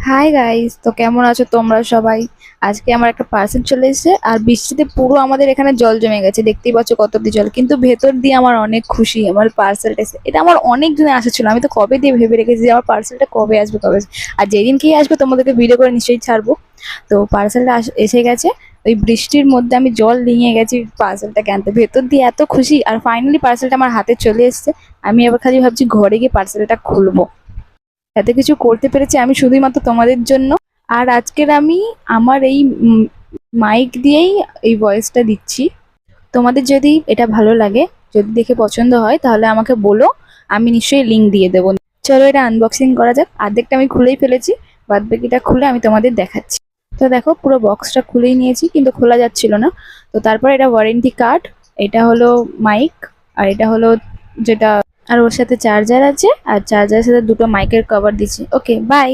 Hi guys, তো কেমন আছো তোমরা সবাই? আজকে আমার একটা পার্সেল চলে এসেছে আর বৃষ্টিতে পুরো আমাদের এখানে জল জমে গেছে। দেখতেই পাচ্ছ কত দিয়ে জল, কিন্তু ভেতর দিয়ে আমার অনেক খুশি আমার পার্সেলটা এসে। এটা আমার অনেক দিনে আসা ছিল, আমি তো কবে দিয়ে ভেবে রেখেছি যে আমার পার্সেলটা কবে আসবে কবে আসবে। আর যেদিন কি আসবে তোমাদেরকে ভিডিও করে নিশ্চয়ই ছাড়বো। তো পার্সেলটা এসে গেছে। ওই বৃষ্টির মধ্যে আমি জল নিয়ে গেছি পার্সেলটাকে আনতে, ভেতর দিয়ে এত খুশি। আর ফাইনালি পার্সেলটা আমার হাতে চলে এসেছে। আমি এবার খালি ভাবছি ঘরে গিয়ে পার্সেলটা খুলবো। এত কিছু করতে পেরেছি আমি শুধুমাত্র তোমাদের জন্য। আর আজকের আমি আমার এই মাইক দিয়েই এই ভয়েসটা দিচ্ছি। তোমাদের যদি এটা ভালো লাগে, যদি দেখে পছন্দ হয়, তাহলে আমাকে বলো, আমি নিশ্চয়ই লিংক দিয়ে দেবো। চলো এটা আনবক্সিং করা যাক। অর্ধেকটা আমি খুলেই ফেলেছি, বাদ বাকিটা খুলে আমি তোমাদের দেখাচ্ছি। তো দেখো, পুরো বক্সটা খুলেই নিয়েছি কিন্তু খোলা যাচ্ছিল না। তো তারপর এটা ওয়ারেন্টি কার্ড, এটা হলো মাইক, আর এটা হলো যেটা, আর ওর সাথে চার্জার আছে, আর চার্জারের সাথে দুটো মাইকের কভার দিচ্ছি। ওকে, বাই।